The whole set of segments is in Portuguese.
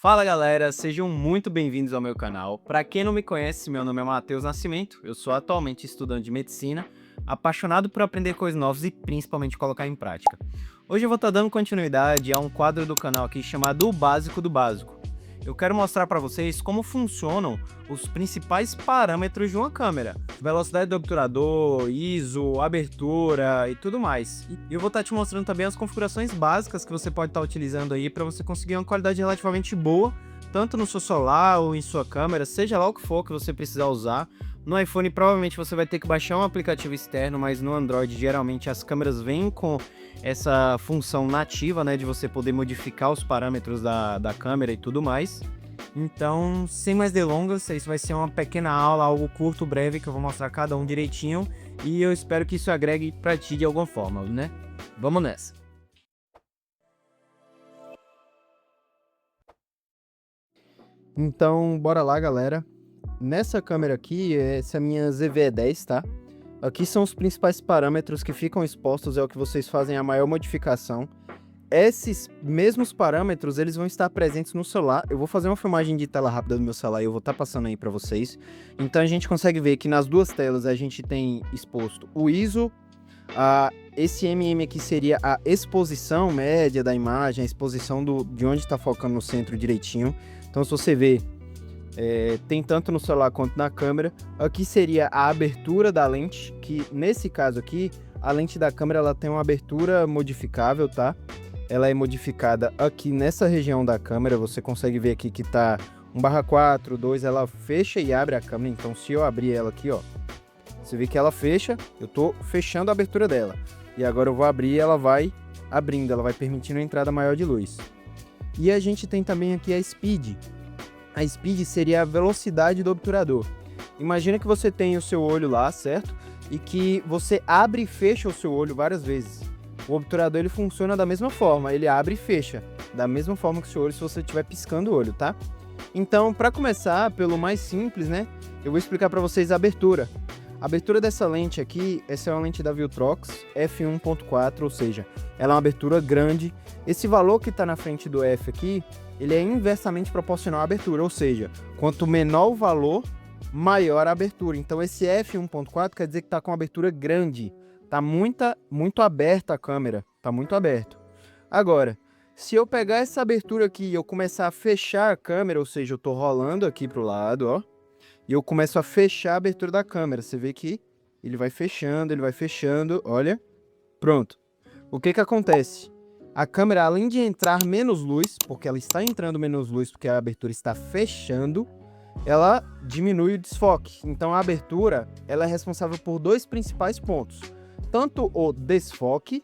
Fala galera, sejam muito bem-vindos ao meu canal. Para quem não me conhece, meu nome é Matheus Nascimento, eu sou atualmente estudante de medicina, apaixonado por aprender coisas novas e principalmente colocar em prática. Hoje eu vou estar dando continuidade a um quadro do canal aqui chamado O Básico do Básico. Eu quero mostrar para vocês como funcionam os principais parâmetros de uma câmera. Velocidade do obturador, ISO, abertura e tudo mais. E eu vou estar te mostrando também as configurações básicas que você pode estar utilizando aí para você conseguir uma qualidade relativamente boa, tanto no seu celular ou em sua câmera, seja lá o que for que você precisar usar. No iPhone provavelmente você vai ter que baixar um aplicativo externo, mas no Android geralmente as câmeras vêm com essa função nativa, né, de você poder modificar os parâmetros da câmera e tudo mais. Então, sem mais delongas, isso vai ser uma pequena aula, algo curto, breve, que eu vou mostrar cada um direitinho e eu espero que isso agregue para ti de alguma forma, né? Vamos nessa! Então, bora lá, galera. Nessa câmera aqui, essa é a minha ZV-E10, tá? Aqui são os principais parâmetros que ficam expostos, é o que vocês fazem a maior modificação. Esses mesmos parâmetros, eles vão estar presentes no celular. Eu vou fazer uma filmagem de tela rápida do meu celular e eu vou estar passando aí para vocês. Então a gente consegue ver que nas duas telas a gente tem exposto o ISO, esse aqui seria a exposição média da imagem, a exposição de onde está focando no centro direitinho. Então se você ver, tem tanto no celular quanto na câmera. Aqui seria a abertura da lente, que nesse caso aqui, a lente da câmera ela tem uma abertura modificável, tá? Ela é modificada aqui nessa região da câmera, você consegue ver aqui que tá 1/4, 2, ela fecha e abre a câmera. Então se eu abrir ela aqui, ó, você vê que ela fecha, eu tô fechando a abertura dela. E agora eu vou abrir e ela vai abrindo, ela vai permitindo a entrada maior de luz. E a gente tem também aqui a Speed. A Speed seria a velocidade do obturador. Imagina que você tem o seu olho lá, certo? E que você abre e fecha o seu olho várias vezes. O obturador ele funciona da mesma forma, ele abre e fecha, da mesma forma que o seu olho se você estiver piscando o olho, tá? Então, para começar, pelo mais simples, né? Eu vou explicar para vocês a abertura. A abertura dessa lente aqui, essa é uma lente da Viltrox f1.4, ou seja, ela é uma abertura grande. Esse valor que está na frente do F aqui, ele é inversamente proporcional à abertura, ou seja, quanto menor o valor, maior a abertura. Então esse f1.4 quer dizer que está com uma abertura grande, tá muito aberta a câmera, tá muito aberto. Agora, se eu pegar essa abertura aqui e eu começar a fechar a câmera, ou seja, eu tô rolando aqui pro lado, ó, e eu começo a fechar a abertura da câmera, você vê que ele vai fechando, olha, pronto. O que que acontece? A câmera, além de entrar menos luz, porque ela está entrando menos luz porque a abertura está fechando, ela diminui o desfoque. Então a abertura ela é responsável por dois principais pontos. Tanto o desfoque,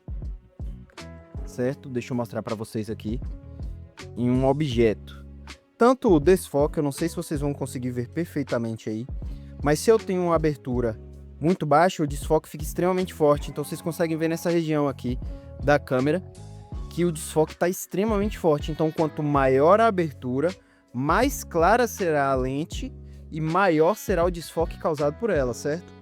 certo? Deixa eu mostrar para vocês aqui em um objeto. Tanto o desfoque, eu não sei se vocês vão conseguir ver perfeitamente aí, mas se eu tenho uma abertura muito baixa, o desfoque fica extremamente forte. Então vocês conseguem ver nessa região aqui da câmera que o desfoque está extremamente forte. Então quanto maior a abertura, mais clara será a lente e maior será o desfoque causado por ela, certo?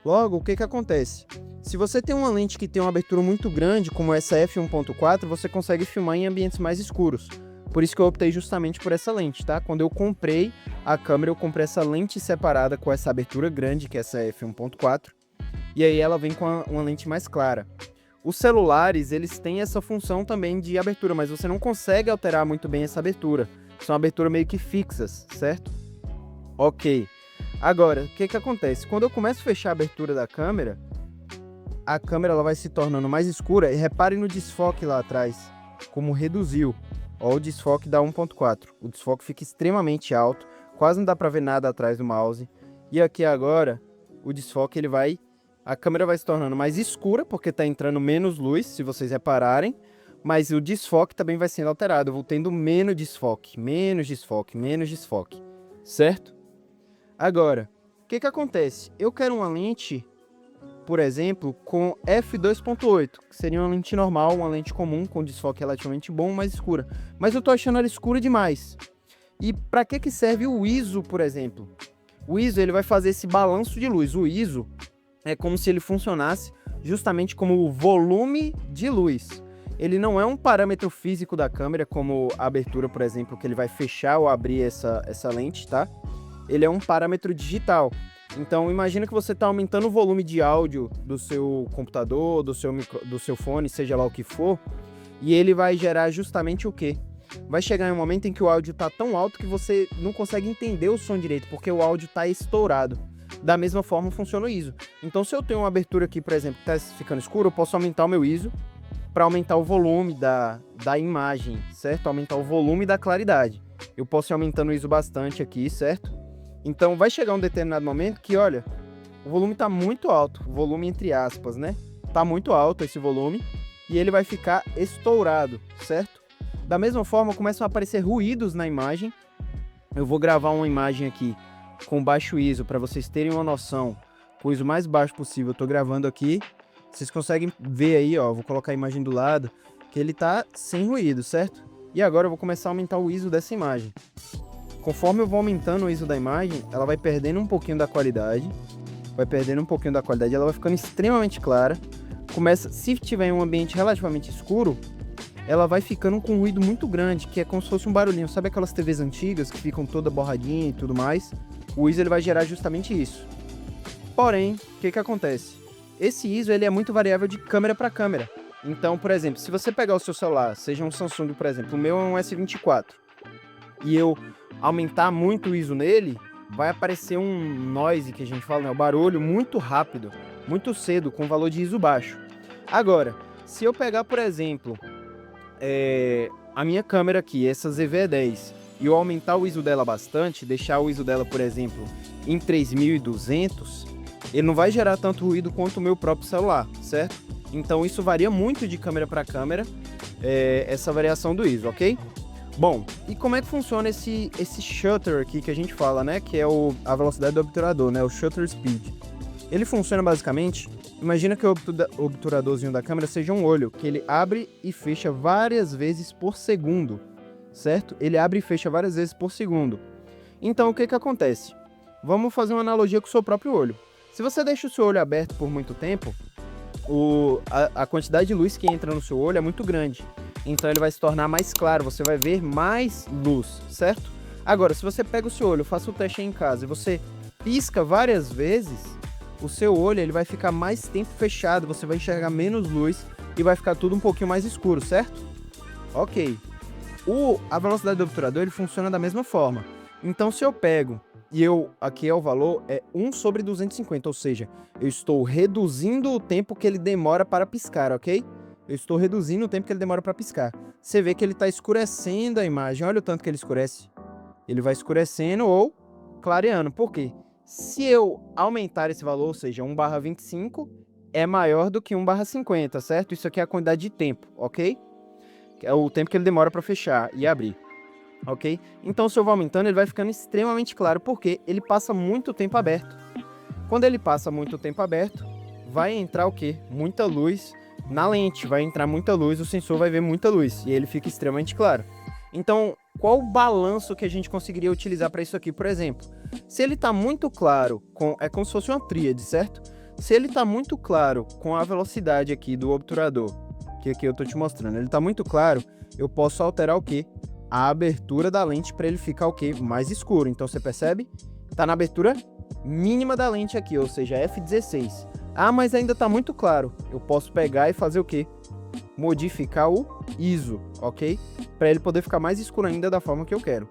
Logo, o que que acontece? Se você tem uma lente que tem uma abertura muito grande, como essa f1.4, você consegue filmar em ambientes mais escuros. Por isso que eu optei justamente por essa lente, tá? Quando eu comprei a câmera, eu comprei essa lente separada com essa abertura grande, que é essa f1.4, e aí ela vem com uma lente mais clara. Os celulares, eles têm essa função também de abertura, mas você não consegue alterar muito bem essa abertura. São aberturas meio que fixas, certo? Ok. Agora, o que que acontece? Quando eu começo a fechar a abertura da câmera, a câmera ela vai se tornando mais escura. E reparem no desfoque lá atrás, como reduziu. Ó, o desfoque dá 1.4. O desfoque fica extremamente alto, quase não dá para ver nada atrás do mouse. E aqui agora, o desfoque ele vai... A câmera vai se tornando mais escura, porque está entrando menos luz, se vocês repararem. Mas o desfoque também vai sendo alterado. Eu vou tendo menos desfoque, certo? Agora, o que que acontece? Eu quero uma lente, por exemplo, com f2.8, que seria uma lente normal, uma lente comum, com desfoque relativamente bom, mais escura. Mas eu tô achando ela escura demais. E para que que serve o ISO, por exemplo? O ISO ele vai fazer esse balanço de luz. O ISO é como se ele funcionasse justamente como o volume de luz. Ele não é um parâmetro físico da câmera, como a abertura, por exemplo, que ele vai fechar ou abrir essa lente, tá? Ele é um parâmetro digital. Então, imagina que você está aumentando o volume de áudio do seu computador, do seu fone, seja lá o que for, e ele vai gerar justamente o quê? Vai chegar em um momento em que o áudio está tão alto que você não consegue entender o som direito, porque o áudio está estourado. Da mesma forma funciona o ISO. Então, se eu tenho uma abertura aqui, por exemplo, que está ficando escuro, eu posso aumentar o meu ISO para aumentar o volume da imagem, certo? Aumentar o volume da claridade. Eu posso ir aumentando o ISO bastante aqui, certo? Então, vai chegar um determinado momento que, olha, o volume está muito alto, o volume entre aspas, né? Está muito alto esse volume e ele vai ficar estourado, certo? Da mesma forma, começam a aparecer ruídos na imagem. Eu vou gravar uma imagem aqui com baixo ISO para vocês terem uma noção, com o ISO mais baixo possível. Eu tô gravando aqui, vocês conseguem ver aí, ó, vou colocar a imagem do lado, que ele tá sem ruído, certo? E agora eu vou começar a aumentar o ISO dessa imagem. Conforme eu vou aumentando o ISO da imagem, ela vai perdendo um pouquinho da qualidade, ela vai ficando extremamente clara. Se tiver em um ambiente relativamente escuro, ela vai ficando com um ruído muito grande, que é como se fosse um barulhinho. Sabe aquelas TVs antigas que ficam toda borradinha e tudo mais? O ISO ele vai gerar justamente isso. Porém, o que acontece? Esse ISO ele é muito variável de câmera para câmera. Então, por exemplo, se você pegar o seu celular, seja um Samsung, por exemplo, o meu é um S24, e eu aumentar muito o ISO nele, vai aparecer um noise, que a gente fala, né? O barulho muito rápido, muito cedo, com valor de ISO baixo. Agora, se eu pegar, por exemplo, a minha câmera aqui, essa ZV-10, e eu aumentar o ISO dela bastante, deixar o ISO dela, por exemplo, em 3200, ele não vai gerar tanto ruído quanto o meu próprio celular, certo? Então isso varia muito de câmera para câmera, essa variação do ISO, ok? Bom, e como é que funciona esse shutter aqui que a gente fala, né? Que é a velocidade do obturador, né? O shutter speed. Ele funciona basicamente, imagina que o obturadorzinho da câmera seja um olho, que ele abre e fecha várias vezes por segundo, certo? Ele abre e fecha várias vezes por segundo. Então, o que acontece? Vamos fazer uma analogia com o seu próprio olho. Se você deixa o seu olho aberto por muito tempo, a quantidade de luz que entra no seu olho é muito grande. Então ele vai se tornar mais claro, você vai ver mais luz, certo? Agora, se você pega o seu olho, faça o teste aí em casa e você pisca várias vezes, o seu olho ele vai ficar mais tempo fechado, você vai enxergar menos luz e vai ficar tudo um pouquinho mais escuro, certo? Ok. A velocidade do obturador ele funciona da mesma forma. Então se eu pego e aqui é o valor, é 1/250, ou seja, eu estou reduzindo o tempo que ele demora para piscar, ok? Eu estou reduzindo o tempo que ele demora para piscar. Você vê que ele está escurecendo a imagem, olha o tanto que ele escurece. Ele vai escurecendo ou clareando, por quê? Se eu aumentar esse valor, ou seja, 1/25, é maior do que 1/50, certo? Isso aqui é a quantidade de tempo, ok? É o tempo que ele demora para fechar e abrir. Ok? Então, se eu vou aumentando, ele vai ficando extremamente claro, porque ele passa muito tempo aberto. Quando ele passa muito tempo aberto, vai entrar o quê? Muita luz na lente, vai entrar muita luz, o sensor vai ver muita luz, e ele fica extremamente claro. Então, qual o balanço que a gente conseguiria utilizar para isso aqui? Por exemplo, se ele está muito claro, é como se fosse uma tríade, certo? Se ele está muito claro com a velocidade aqui do obturador, que aqui eu estou te mostrando, ele está muito claro, eu posso alterar o quê? A abertura da lente para ele ficar o quê? Mais escuro. Então você percebe? Tá na abertura mínima da lente aqui, ou seja, f16. Ah, mas ainda tá muito claro. Eu posso pegar e fazer o quê? Modificar o ISO, ok? Para ele poder ficar mais escuro ainda da forma que eu quero.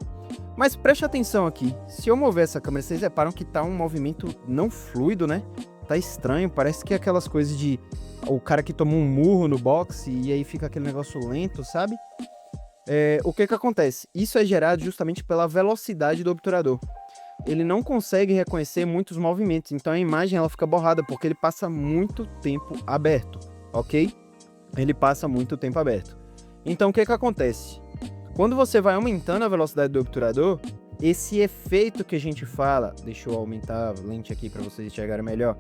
Mas preste atenção aqui. Se eu mover essa câmera, vocês reparam que tá um movimento não fluido, né? Tá estranho, parece que é aquelas coisas de o cara que toma um murro no boxe e aí fica aquele negócio lento, sabe? O que acontece? Isso é gerado justamente pela velocidade do obturador. Ele não consegue reconhecer muitos movimentos, então a imagem ela fica borrada, porque ele passa muito tempo aberto, ok? Ele passa muito tempo aberto. Então o que acontece? Quando você vai aumentando a velocidade do obturador, esse efeito que a gente fala... Deixa eu aumentar a lente aqui para vocês enxergarem melhor.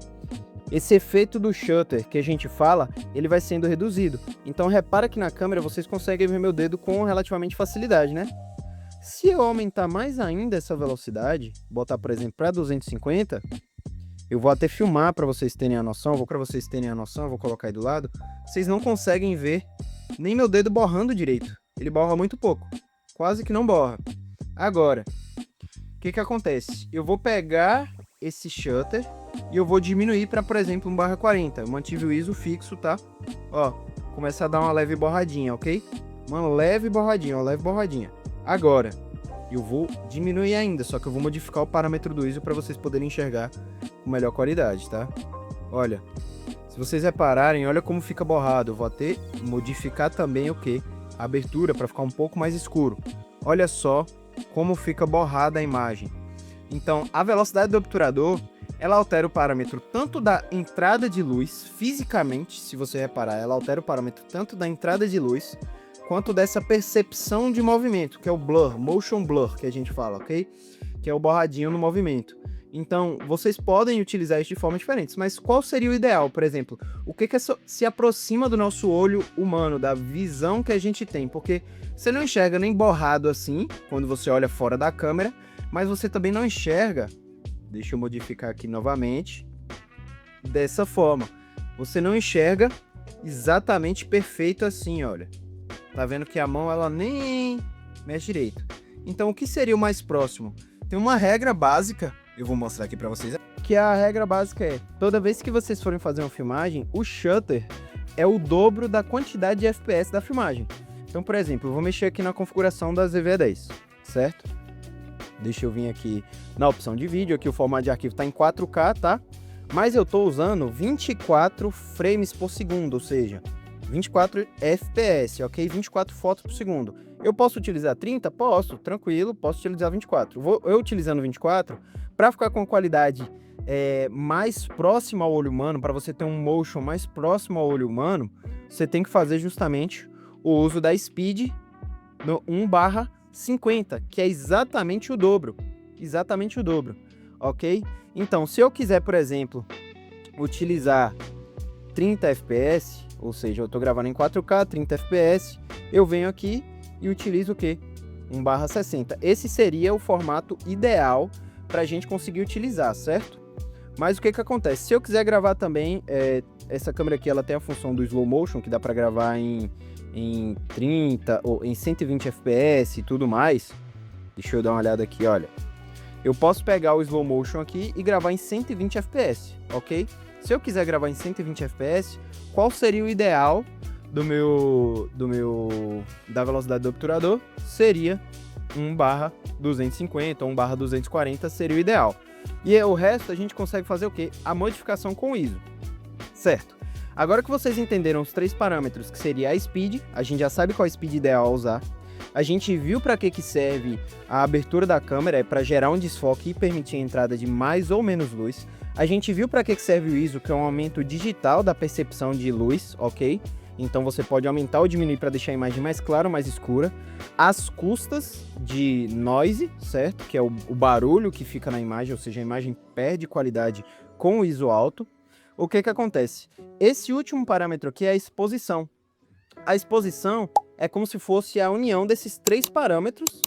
Esse efeito do shutter que a gente fala, ele vai sendo reduzido. Então repara que na câmera vocês conseguem ver meu dedo com relativamente facilidade, né? Se eu aumentar mais ainda essa velocidade, botar por exemplo para 250, eu vou até filmar para vocês terem a noção, vou colocar aí do lado. Vocês não conseguem ver nem meu dedo borrando direito. Ele borra muito pouco, quase que não borra. Agora, o que acontece? Eu vou pegar esse shutter e eu vou diminuir para, por exemplo, 1/40. Eu mantive o ISO fixo, tá? Ó, começa a dar uma leve borradinha, ok? Uma leve borradinha, uma leve borradinha. Agora, eu vou diminuir ainda, só que eu vou modificar o parâmetro do ISO para vocês poderem enxergar com melhor qualidade, tá? Olha, se vocês repararem, olha como fica borrado. Eu vou até modificar também o quê? A abertura para ficar um pouco mais escuro. Olha só como fica borrada a imagem. Então, a velocidade do obturador, ela altera o parâmetro tanto da entrada de luz, fisicamente, se você reparar, ela altera o parâmetro tanto da entrada de luz, quanto dessa percepção de movimento, que é o blur, motion blur, que a gente fala, ok? Que é o borradinho no movimento. Então, vocês podem utilizar isso de formas diferentes, mas qual seria o ideal, por exemplo? O que se aproxima do nosso olho humano, da visão que a gente tem? Porque você não enxerga nem borrado assim, quando você olha fora da câmera, mas você também não enxerga, deixa eu modificar aqui novamente, dessa forma. Você não enxerga exatamente perfeito assim, olha. Tá vendo que a mão, ela nem mexe direito. Então, o que seria o mais próximo? Tem uma regra básica, eu vou mostrar aqui pra vocês, que a regra básica é, toda vez que vocês forem fazer uma filmagem, o shutter é o dobro da quantidade de FPS da filmagem. Então, por exemplo, eu vou mexer aqui na configuração da ZV-10, certo? Deixa eu vir aqui na opção de vídeo, aqui o formato de arquivo está em 4K, tá? Mas eu estou usando 24 frames por segundo, ou seja, 24 FPS, ok? 24 fotos por segundo. Eu posso utilizar 30? Posso, tranquilo, posso utilizar 24. Eu utilizando 24, para ficar com a qualidade mais próxima ao olho humano, para você ter um motion mais próximo ao olho humano, você tem que fazer justamente o uso da speed no 1/50, que é exatamente o dobro, ok? Então, se eu quiser, por exemplo, utilizar 30 FPS, ou seja, eu estou gravando em 4K, 30 FPS, eu venho aqui e utilizo o quê? 1/60. Esse seria o formato ideal para a gente conseguir utilizar, certo? Mas o que acontece? Se eu quiser gravar também, essa câmera aqui, ela tem a função do slow motion, que dá para gravar em 30 ou em 120 FPS e tudo mais. Deixa eu dar uma olhada aqui, olha. Eu posso pegar o slow motion aqui e gravar em 120 FPS, ok? Se eu quiser gravar em 120 FPS, qual seria o ideal da velocidade do obturador? Seria 1/250 ou 1/240 seria o ideal. E o resto a gente consegue fazer o quê? A modificação com o ISO, certo? Agora que vocês entenderam os 3 parâmetros, que seria a speed, a gente já sabe qual é a speed ideal a usar. A gente viu para que serve a abertura da câmera, é para gerar um desfoque e permitir a entrada de mais ou menos luz. A gente viu para que serve o ISO, que é um aumento digital da percepção de luz, ok? Então você pode aumentar ou diminuir para deixar a imagem mais clara ou mais escura. As custas de noise, certo? Que é o barulho que fica na imagem, ou seja, a imagem perde qualidade com o ISO alto. O que acontece? Esse último parâmetro aqui é a exposição. A exposição é como se fosse a união desses 3 parâmetros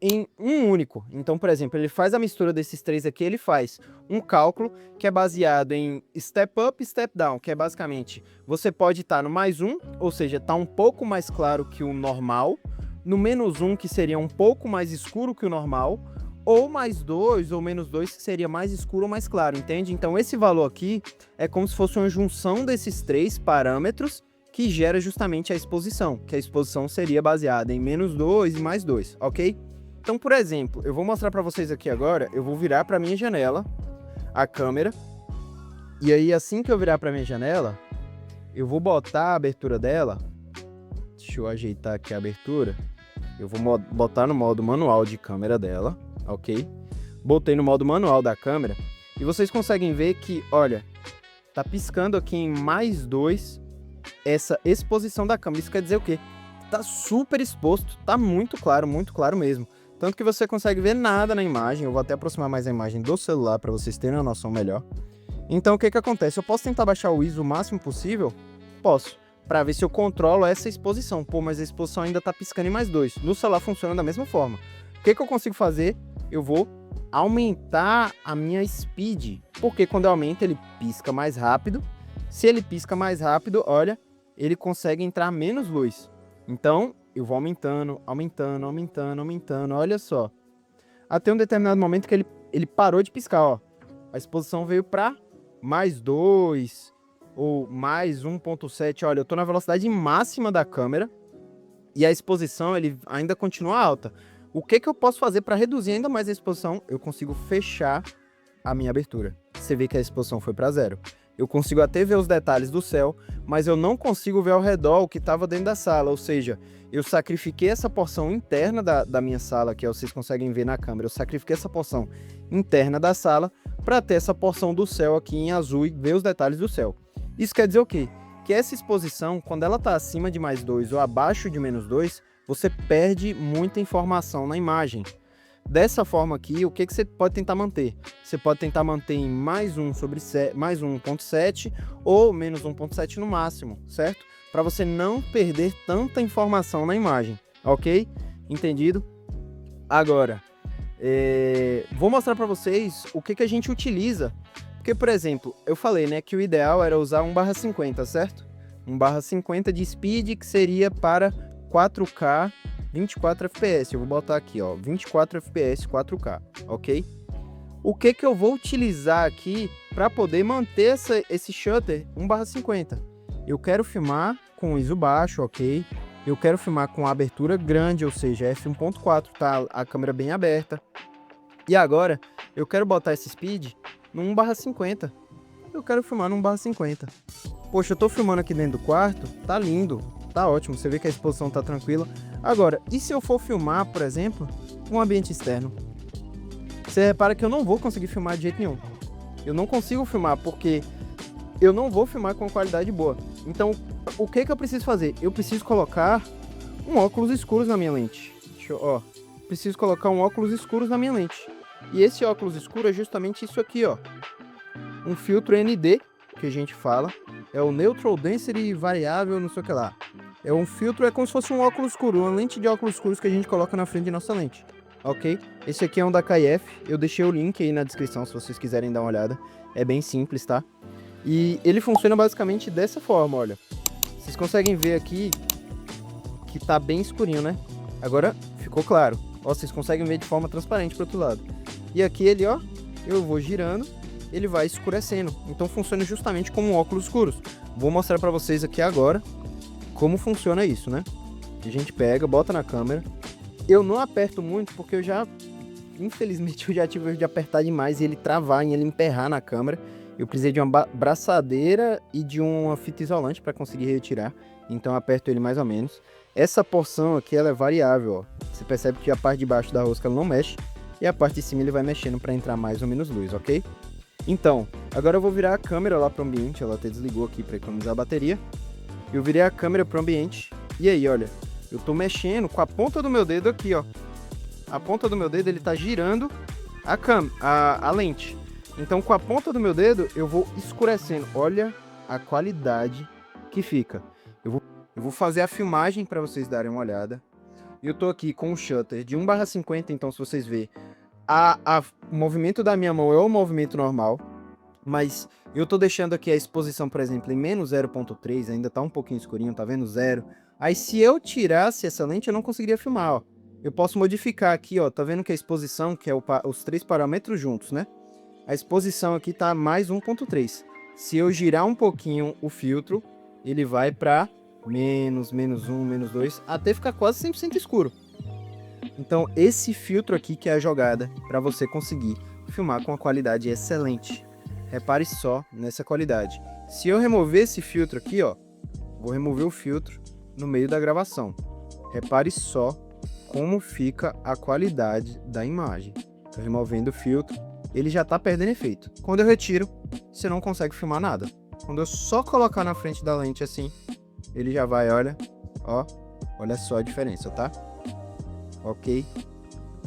em um único. Então, por exemplo, ele faz a mistura desses 3 aqui, ele faz um cálculo que é baseado em step up e step down, que é basicamente, você pode estar no +1, ou seja, está um pouco mais claro que o normal, no -1, que seria um pouco mais escuro que o normal, ou +2 ou -2, que seria mais escuro ou mais claro, entende? Então, esse valor aqui é como se fosse uma junção desses 3 parâmetros que gera justamente a exposição, que a exposição seria baseada em -2 e +2, ok? Então, por exemplo, eu vou mostrar para vocês aqui agora, eu vou virar para minha janela a câmera, e aí assim que eu virar para minha janela, eu vou botar a abertura dela, deixa eu ajeitar aqui a abertura, eu vou botar no modo manual de câmera dela, ok? Botei no modo manual da câmera, e vocês conseguem ver que, olha, tá piscando aqui em +2 essa exposição da câmera. Isso quer dizer o quê? Tá super exposto, tá muito claro mesmo. Tanto que você consegue ver nada na imagem. Eu vou até aproximar mais a imagem do celular para vocês terem uma noção melhor. Então, o que acontece? Eu posso tentar baixar o ISO o máximo possível? Posso, para ver se eu controlo essa exposição. Pô, mas a exposição ainda tá piscando em +2. No celular funciona da mesma forma. O que eu consigo fazer? Eu vou aumentar a minha speed, porque quando eu aumento ele pisca mais rápido. Se ele pisca mais rápido, olha, ele consegue entrar menos luz. Então, eu vou aumentando, aumentando, aumentando, aumentando, olha só. Até um determinado momento que ele parou de piscar, ó. A exposição veio para mais 2 ou mais 1.7. Olha, eu tô na velocidade máxima da câmera e a exposição ele ainda continua alta. O que eu posso fazer para reduzir ainda mais a exposição? Eu consigo fechar a minha abertura. Você vê que a exposição foi para 0. Eu consigo até ver os detalhes do céu, mas eu não consigo ver ao redor o que estava dentro da sala, ou seja, eu sacrifiquei essa porção interna da minha sala, que vocês conseguem ver na câmera, eu sacrifiquei essa porção interna da sala para ter essa porção do céu aqui em azul e ver os detalhes do céu. Isso quer dizer o quê? Que essa exposição, quando ela está acima de mais 2 ou abaixo de menos 2, você perde muita informação na imagem. Dessa forma aqui, o que você pode tentar manter? Você pode tentar manter em mais 1.7 ou menos 1.7 no máximo, certo? Para você não perder tanta informação na imagem, ok? Entendido? Agora, vou mostrar para vocês o que a gente utiliza. Porque, por exemplo, eu falei, né, que o ideal era usar 1/50, certo? 1/50 de speed, que seria para 4K 24 FPS, eu vou botar aqui, ó, 24 FPS 4K, ok? O que eu vou utilizar aqui para poder manter esse shutter 1/50? Eu quero filmar com ISO baixo, ok? Eu quero filmar com abertura grande, ou seja, f1.4, tá? A câmera bem aberta. E agora, eu quero botar esse speed no 1/50. Eu quero filmar no 1/50. Poxa, eu tô filmando aqui dentro do quarto, tá lindo, tá ótimo, você vê que a exposição tá tranquila. Agora, e se eu for filmar, por exemplo, um ambiente externo? Você repara que eu não vou conseguir filmar de jeito nenhum. Eu não consigo filmar porque eu não vou filmar com qualidade boa. Então, o que eu preciso fazer? Eu preciso colocar um óculos escuros na minha lente. Preciso colocar um óculos escuros na minha lente. E esse óculos escuro é justamente isso aqui, ó. Um filtro ND, que a gente fala. É o Neutral Density Variável, não sei o que lá. É um filtro, é como se fosse um óculos escuro, uma lente de óculos escuros que a gente coloca na frente de nossa lente, ok? Esse aqui é um da KF, eu deixei o link aí na descrição se vocês quiserem dar uma olhada, é bem simples, tá? E ele funciona basicamente dessa forma, olha. Vocês conseguem ver aqui que tá bem escurinho, né? Agora ficou claro, ó, vocês conseguem ver de forma transparente pro outro lado. E aqui ele, ó, eu vou girando, ele vai escurecendo, então funciona justamente como um óculos escuros. Vou mostrar pra vocês aqui agora como funciona isso, né? A gente pega, bota na câmera. Eu não aperto muito porque infelizmente eu já tive erro de apertar demais e ele travar, e ele emperrar na câmera. Eu precisei de uma braçadeira e de uma fita isolante para conseguir retirar. Então eu aperto ele mais ou menos. Essa porção aqui ela é variável, ó. Você percebe que a parte de baixo da rosca ela não mexe e a parte de cima ele vai mexendo para entrar mais ou menos luz, ok? Então, agora eu vou virar a câmera lá para o ambiente. Ela até desligou aqui para economizar a bateria. Eu virei a câmera pro ambiente. E aí, olha, eu tô mexendo com a ponta do meu dedo aqui, ó. A ponta do meu dedo, ele tá girando a lente. Então, com a ponta do meu dedo, eu vou escurecendo. Olha a qualidade que fica. Eu vou fazer a filmagem para vocês darem uma olhada. Eu tô aqui com o shutter de 1/50, então se vocês verem, o movimento da minha mão é o movimento normal. Mas eu tô deixando aqui a exposição, por exemplo, em menos 0.3, ainda tá um pouquinho escurinho, tá vendo? 0. Aí se eu tirasse essa lente, eu não conseguiria filmar, ó. Eu posso modificar aqui, ó, tá vendo que a exposição, que é os 3 parâmetros juntos, né? A exposição aqui tá mais 1.3. Se eu girar um pouquinho o filtro, ele vai pra menos 1, menos 2, até ficar quase 100% escuro. Então esse filtro aqui que é a jogada para você conseguir filmar com uma qualidade excelente. Repare só nessa qualidade. Se eu remover esse filtro aqui, ó, vou remover o filtro no meio da gravação. Repare só como fica a qualidade da imagem. Tô removendo o filtro, ele já tá perdendo efeito. Quando eu retiro, você não consegue filmar nada. Quando eu só colocar na frente da lente assim, ele já vai, olha, ó, olha só a diferença, tá? Ok?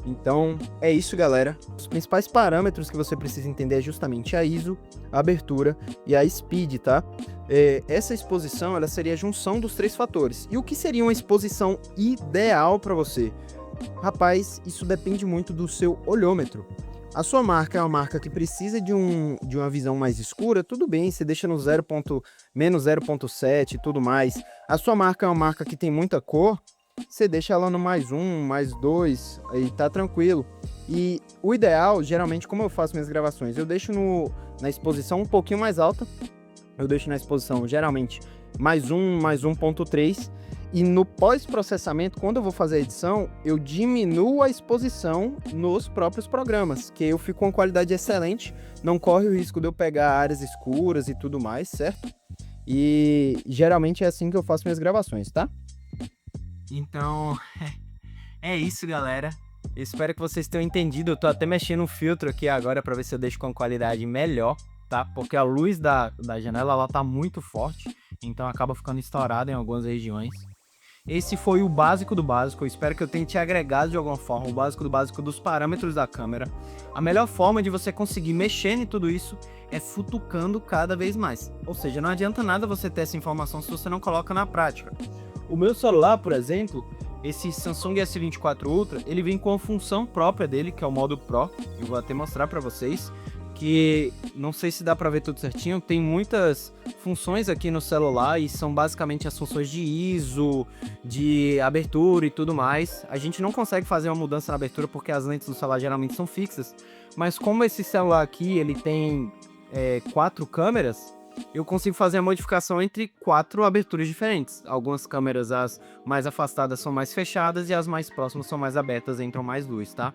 Então, é isso, galera. Os principais parâmetros que você precisa entender é justamente a ISO, a abertura e a speed, tá? Essa exposição, ela seria a junção dos 3 fatores. E o que seria uma exposição ideal para você? Rapaz, isso depende muito do seu olhômetro. A sua marca é uma marca que precisa de uma visão mais escura, tudo bem, você deixa no menos 0,7 e tudo mais. A sua marca é uma marca que tem muita cor, você deixa ela no mais 1, mais 2, aí tá tranquilo. E o ideal, geralmente, como eu faço minhas gravações, eu deixo na exposição um pouquinho mais alta, eu deixo na exposição geralmente mais 1, mais 1,3, e no pós-processamento, quando eu vou fazer a edição, eu diminuo a exposição nos próprios programas, que eu fico com uma qualidade excelente, não corre o risco de eu pegar áreas escuras e tudo mais, certo? E geralmente é assim que eu faço minhas gravações, tá? Então, é isso, galera. Eu espero que vocês tenham entendido. Eu tô até mexendo no filtro aqui agora para ver se eu deixo com qualidade melhor, tá? Porque a luz da janela, ela tá muito forte, então acaba ficando estourada em algumas regiões. Esse foi o básico do básico. Eu espero que eu tenha te agregado de alguma forma o básico do básico dos parâmetros da câmera. A melhor forma de você conseguir mexer em tudo isso é futucando cada vez mais. Ou seja, não adianta nada você ter essa informação se você não coloca na prática. O meu celular, por exemplo, esse Samsung S24 Ultra, ele vem com a função própria dele, que é o modo Pro. Eu vou até mostrar para vocês, que não sei se dá para ver tudo certinho, tem muitas funções aqui no celular e são basicamente as funções de ISO, de abertura e tudo mais. A gente não consegue fazer uma mudança na abertura porque as lentes do celular geralmente são fixas, mas como esse celular aqui ele tem 4 câmeras, eu consigo fazer a modificação entre 4 aberturas diferentes. Algumas câmeras, as mais afastadas são mais fechadas e as mais próximas são mais abertas, entram mais luz, tá?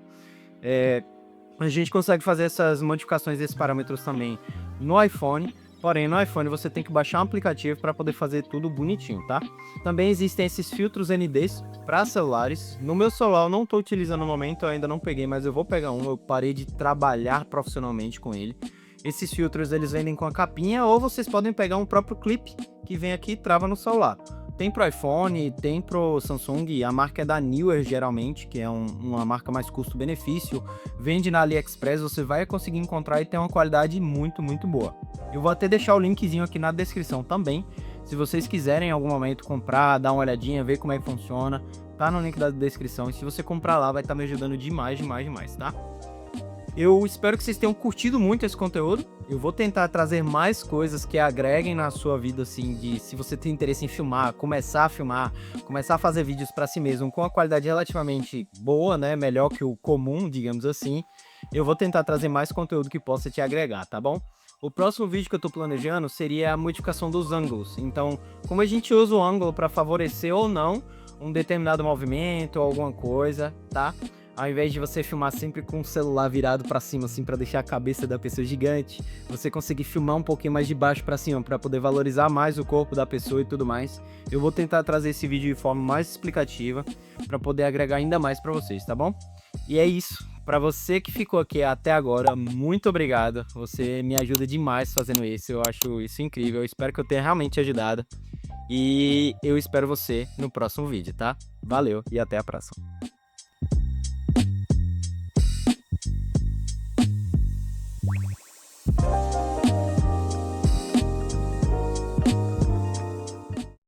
A gente consegue fazer essas modificações desses parâmetros também no iPhone, porém no iPhone você tem que baixar um aplicativo para poder fazer tudo bonitinho, tá? Também existem esses filtros NDs para celulares. No meu celular eu não estou utilizando no momento, eu ainda não peguei, mas eu vou pegar um, eu parei de trabalhar profissionalmente com ele. Esses filtros eles vendem com a capinha ou vocês podem pegar um próprio clipe que vem aqui e trava no celular. Tem pro iPhone, tem pro Samsung, a marca é da Neewer geralmente, que é uma marca mais custo-benefício. Vende na AliExpress, você vai conseguir encontrar e tem uma qualidade muito, muito boa. Eu vou até deixar o linkzinho aqui na descrição também, se vocês quiserem em algum momento comprar, dar uma olhadinha, ver como é que funciona, tá no link da descrição. E se você comprar lá, vai estar me ajudando demais, demais, demais, tá? Eu espero que vocês tenham curtido muito esse conteúdo. Eu vou tentar trazer mais coisas que agreguem na sua vida, assim, de se você tem interesse em filmar, começar a fazer vídeos para si mesmo com uma qualidade relativamente boa, né? Melhor que o comum, digamos assim. Eu vou tentar trazer mais conteúdo que possa te agregar, tá bom? O próximo vídeo que eu tô planejando seria a modificação dos ângulos. Então, como a gente usa o ângulo para favorecer ou não um determinado movimento ou alguma coisa, tá? Ao invés de você filmar sempre com o celular virado para cima, assim, para deixar a cabeça da pessoa gigante, você conseguir filmar um pouquinho mais de baixo para cima, para poder valorizar mais o corpo da pessoa e tudo mais. Eu vou tentar trazer esse vídeo de forma mais explicativa, para poder agregar ainda mais para vocês, tá bom? E é isso. Para você que ficou aqui até agora, muito obrigado. Você me ajuda demais fazendo isso. Eu acho isso incrível. Eu espero que eu tenha realmente ajudado. E eu espero você no próximo vídeo, tá? Valeu e até a próxima.